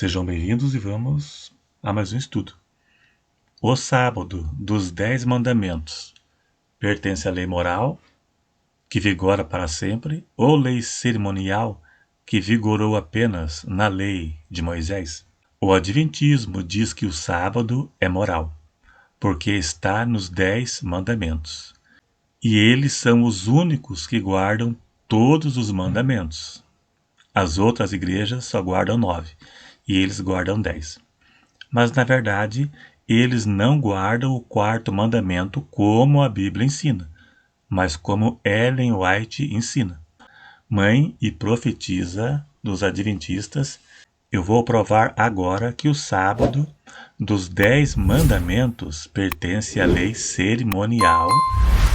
Sejam bem-vindos e vamos a mais um estudo. O sábado dos 10 mandamentos pertence à lei moral, que vigora para sempre, ou lei cerimonial, que vigorou apenas na lei de Moisés? O Adventismo diz que o sábado é moral, porque está nos 10 mandamentos. E eles são os únicos que guardam todos os mandamentos. As outras igrejas só guardam 9, e eles guardam 10. Mas, na verdade, eles não guardam o quarto mandamento como a Bíblia ensina, mas como Ellen White ensina. Mãe e profetisa dos adventistas, eu vou provar agora que o sábado dos 10 mandamentos pertence à lei cerimonial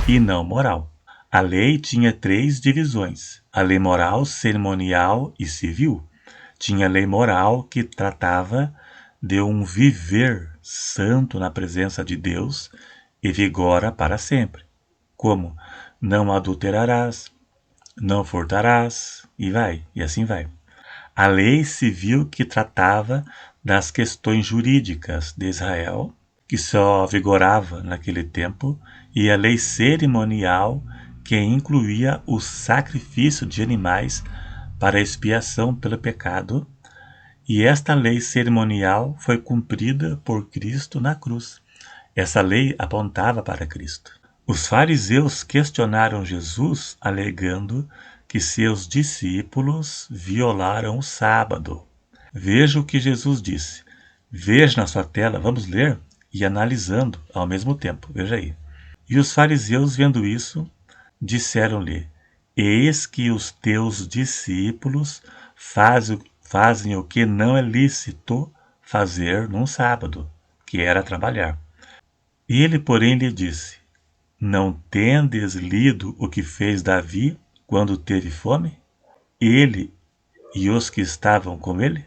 e não moral. A lei tinha 3 divisões: a lei moral, cerimonial e civil. Tinha a lei moral, que tratava de um viver santo na presença de Deus e vigora para sempre, como não adulterarás, não furtarás, e assim vai. A lei civil, que tratava das questões jurídicas de Israel, que só vigorava naquele tempo, e a lei cerimonial, que incluía o sacrifício de animais para expiação pelo pecado, e esta lei cerimonial foi cumprida por Cristo na cruz. Essa lei apontava para Cristo. Os fariseus questionaram Jesus, alegando que seus discípulos violaram o sábado. Veja o que Jesus disse. Veja na sua tela, vamos ler e analisando ao mesmo tempo. Veja aí. E os fariseus, vendo isso, disseram-lhe: Eis que os teus discípulos fazem o que não é lícito fazer num sábado, que era trabalhar. Ele, porém, lhe disse: Não tendes lido o que fez Davi quando teve fome? Ele e os que estavam com ele?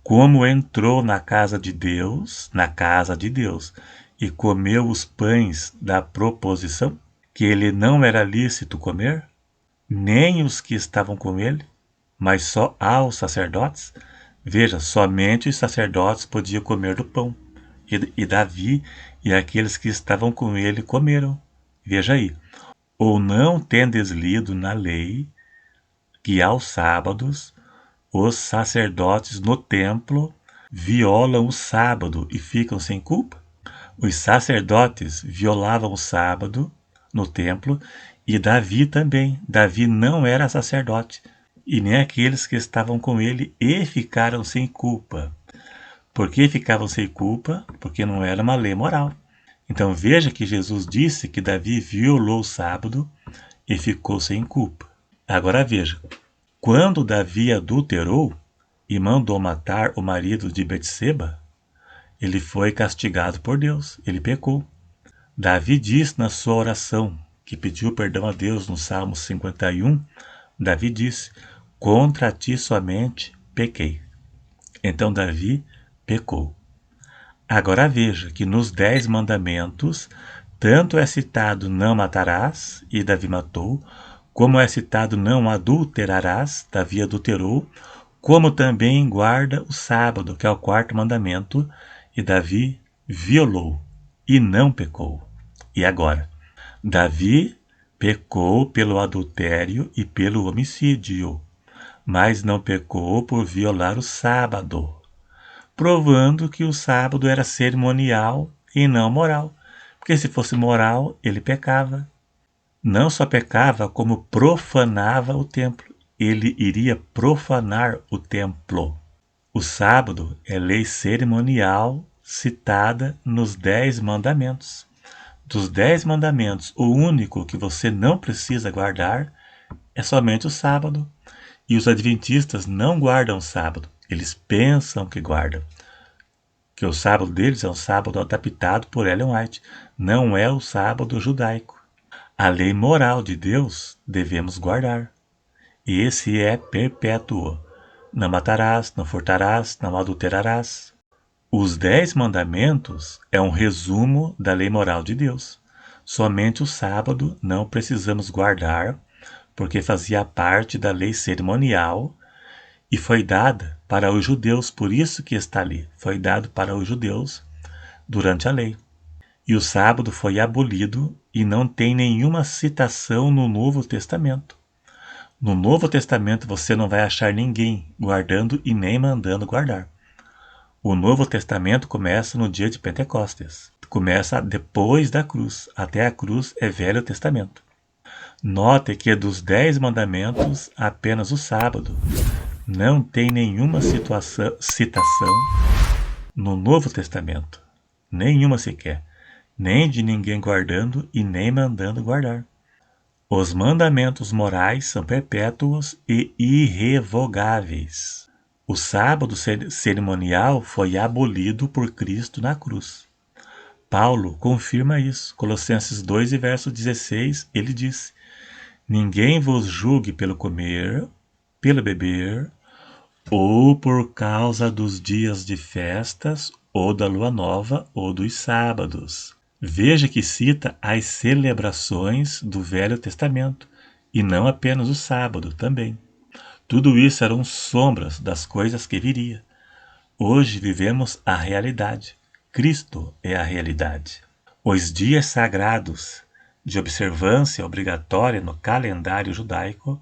Como entrou na casa de Deus, e comeu os pães da proposição, que ele não era lícito comer, nem os que estavam com ele, mas só aos sacerdotes? Veja, somente os sacerdotes podiam comer do pão, e Davi e aqueles que estavam com ele comeram. Veja aí. Ou não tendes lido na lei que aos sábados os sacerdotes no templo violam o sábado e ficam sem culpa? Os sacerdotes violavam o sábado no templo, e Davi também. Davi não era sacerdote, e nem aqueles que estavam com ele, e ficaram sem culpa. Por que ficavam sem culpa? Porque não era uma lei moral. Então veja que Jesus disse que Davi violou o sábado e ficou sem culpa. Agora veja, quando Davi adulterou e mandou matar o marido de Betseba, ele foi castigado por Deus, ele pecou. Davi diz na sua oração, que pediu perdão a Deus no Salmo 51, Davi disse: Contra ti somente pequei. Então Davi pecou. Agora veja que nos 10 mandamentos, tanto é citado não matarás, e Davi matou, como é citado não adulterarás, Davi adulterou, como também guarda o sábado, que é o 4º mandamento, e Davi violou e não pecou. E agora? Davi pecou pelo adultério e pelo homicídio, mas não pecou por violar o sábado, provando que o sábado era cerimonial e não moral, porque se fosse moral, ele pecava. Não só pecava, como profanava o templo. Ele iria profanar o templo. O sábado é lei cerimonial citada nos 10 mandamentos. Dos 10 mandamentos, o único que você não precisa guardar é somente o sábado. E os adventistas não guardam o sábado. Eles pensam que guardam. Que o sábado deles é um sábado adaptado por Ellen White. Não é o sábado judaico. A lei moral de Deus devemos guardar. E esse é perpétuo. Não matarás, não furtarás, não adulterarás. Os 10 mandamentos é um resumo da lei moral de Deus. Somente o sábado não precisamos guardar, porque fazia parte da lei cerimonial, e foi dada para os judeus, por isso que está ali. Foi dado para os judeus durante a lei. E o sábado foi abolido e não tem nenhuma citação no Novo Testamento. No Novo Testamento você não vai achar ninguém guardando e nem mandando guardar. O Novo Testamento começa no dia de Pentecostes. Começa depois da cruz. Até a cruz é Velho Testamento. Note que dos 10 mandamentos, apenas o sábado não tem nenhuma citação no Novo Testamento. Nenhuma sequer. Nem de ninguém guardando e nem mandando guardar. Os mandamentos morais são perpétuos e irrevogáveis. O sábado cerimonial foi abolido por Cristo na cruz. Paulo confirma isso. Colossenses 2, verso 16, ele diz: ninguém vos julgue pelo comer, pelo beber, ou por causa dos dias de festas, ou da lua nova, ou dos sábados. Veja que cita as celebrações do Velho Testamento, e não apenas o sábado também. Tudo isso eram sombras das coisas que viria. Hoje vivemos a realidade. Cristo é a realidade. Os dias sagrados de observância obrigatória no calendário judaico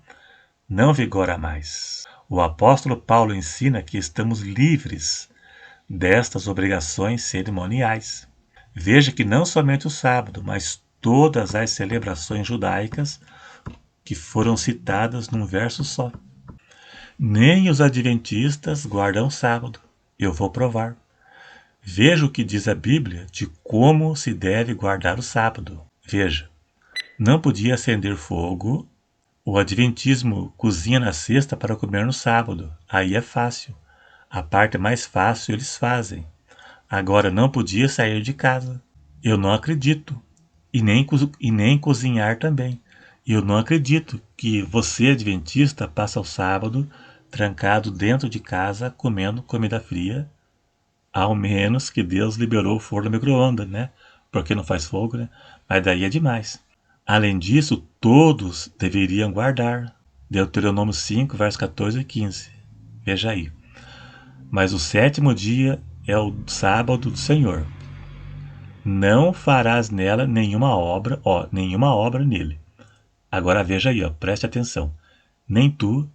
não vigora mais. O apóstolo Paulo ensina que estamos livres destas obrigações cerimoniais. Veja que não somente o sábado, mas todas as celebrações judaicas que foram citadas num verso só. Nem os adventistas guardam o sábado. Eu vou provar. Veja o que diz a Bíblia de como se deve guardar o sábado. Veja, não podia acender fogo. O adventismo cozinha na sexta para comer no sábado. Aí é fácil. A parte mais fácil eles fazem. Agora não podia sair de casa. Eu não acredito. E nem cozinhar também. Eu não acredito que você, adventista, passa o sábado trancado dentro de casa comendo comida fria, ao menos que Deus liberou o forno micro-ondas, né? Porque não faz fogo, né? Mas daí é demais. Além disso, todos deveriam guardar. Deuteronômio 5, versos 14 e 15. Veja aí. Mas o 7º dia é o sábado do Senhor. Não farás nela nenhuma obra nele. Agora veja aí, preste atenção. Nem tu,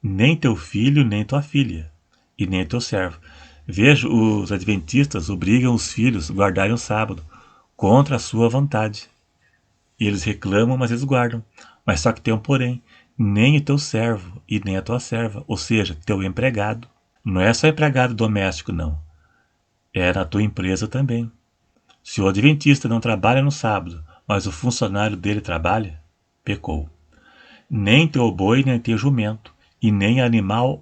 nem teu filho, nem tua filha, e nem teu servo. Veja, os adventistas obrigam os filhos a guardarem o sábado, contra a sua vontade. E eles reclamam, mas eles guardam. Mas só que tem um porém. Nem o teu servo e nem a tua serva, ou seja, teu empregado. Não é só empregado doméstico, não. É na tua empresa também. Se o adventista não trabalha no sábado, mas o funcionário dele trabalha, pecou. Nem teu boi, nem teu jumento, e nem animal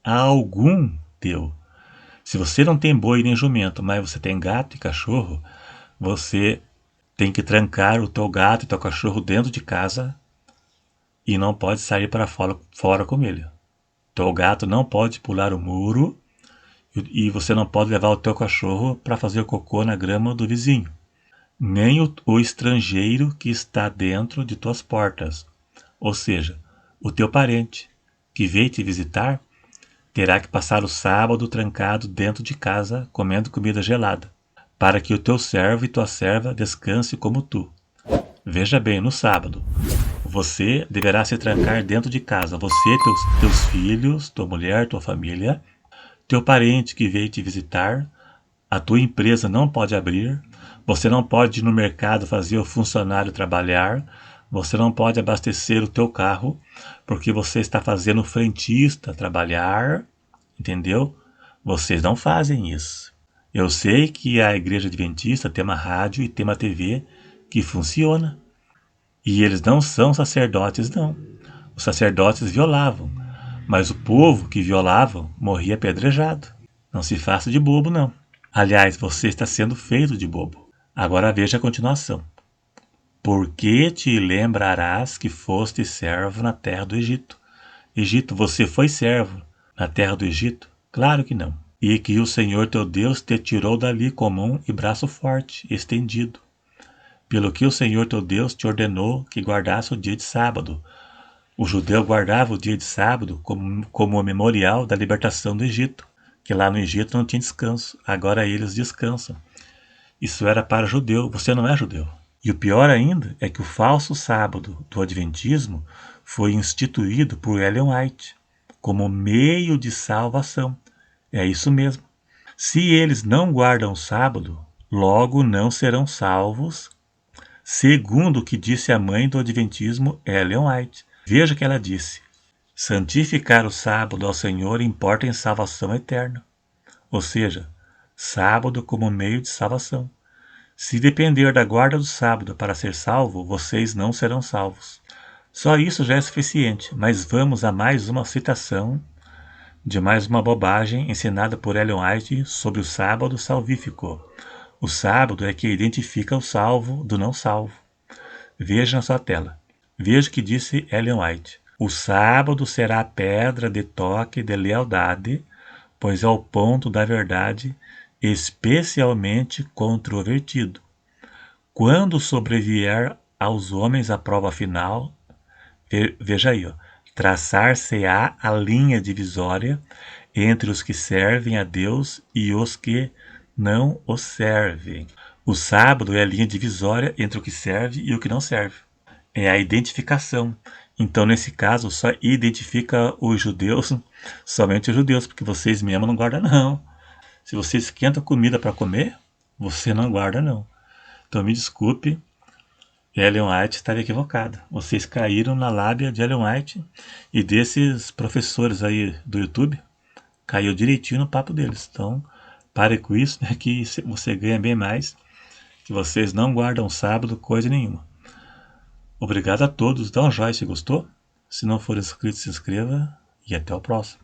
algum teu. Se você não tem boi nem jumento, mas você tem gato e cachorro, você tem que trancar o teu gato e teu cachorro dentro de casa e não pode sair para fora com ele. Teu gato não pode pular o muro e você não pode levar o teu cachorro para fazer cocô na grama do vizinho. Nem o estrangeiro que está dentro de tuas portas. Ou seja, o teu parente que veio te visitar terá que passar o sábado trancado dentro de casa comendo comida gelada, para que o teu servo e tua serva descanse como tu. Veja bem, no sábado, você deverá se trancar dentro de casa, você, teus filhos, tua mulher, tua família, teu parente que veio te visitar, a tua empresa não pode abrir, você não pode ir no mercado fazer o funcionário trabalhar, você não pode abastecer o teu carro, porque você está fazendo o frentista trabalhar, entendeu? Vocês não fazem isso. Eu sei que a igreja adventista tem uma rádio e tem uma TV que funciona. E eles não são sacerdotes, não. Os sacerdotes violavam, mas o povo que violavam morria apedrejado. Não se faça de bobo, não. Aliás, você está sendo feito de bobo. Agora veja a continuação. Porque te lembrarás que foste servo na terra do Egito. Egito, você foi servo na terra do Egito? Claro que não. E que o Senhor teu Deus te tirou dali com mão e braço forte, estendido. Pelo que o Senhor teu Deus te ordenou que guardasse o dia de sábado, O judeu guardava o dia de sábado como o memorial da libertação do Egito, que lá no Egito não tinha descanso, agora eles descansam. Isso era para judeu, você não é judeu. E o pior ainda é que o falso sábado do Adventismo foi instituído por Ellen White como meio de salvação. É isso mesmo. Se eles não guardam o sábado, logo não serão salvos, segundo o que disse a mãe do Adventismo, Ellen White. Veja que ela disse: santificar o sábado ao Senhor importa em salvação eterna. Ou seja, sábado como meio de salvação. Se depender da guarda do sábado para ser salvo, vocês não serão salvos. Só isso já é suficiente, mas vamos a mais uma citação de mais uma bobagem ensinada por Ellen White sobre o sábado salvífico. O sábado é que identifica o salvo do não salvo. Veja na sua tela. Veja o que disse Ellen White. O sábado será a pedra de toque de lealdade, pois é o ponto da verdade especialmente controvertido. Quando sobrevier aos homens a prova final, veja aí, traçar-se-á a linha divisória entre os que servem a Deus e os que não o servem. O sábado é a linha divisória entre o que serve e o que não serve. É a identificação. Então, nesse caso, só identifica os judeus, somente os judeus, porque vocês mesmos não guardam, não. Se você esquenta comida para comer, você não guarda, não. Então, me desculpe, Ellen White estava equivocada. Vocês caíram na lábia de Ellen White e desses professores aí do YouTube, caiu direitinho no papo deles. Então, pare com isso, né, que você ganha bem mais, que vocês não guardam sábado, coisa nenhuma. Obrigado a todos. Dá um joinha se gostou. Se não for inscrito, se inscreva e até o próximo.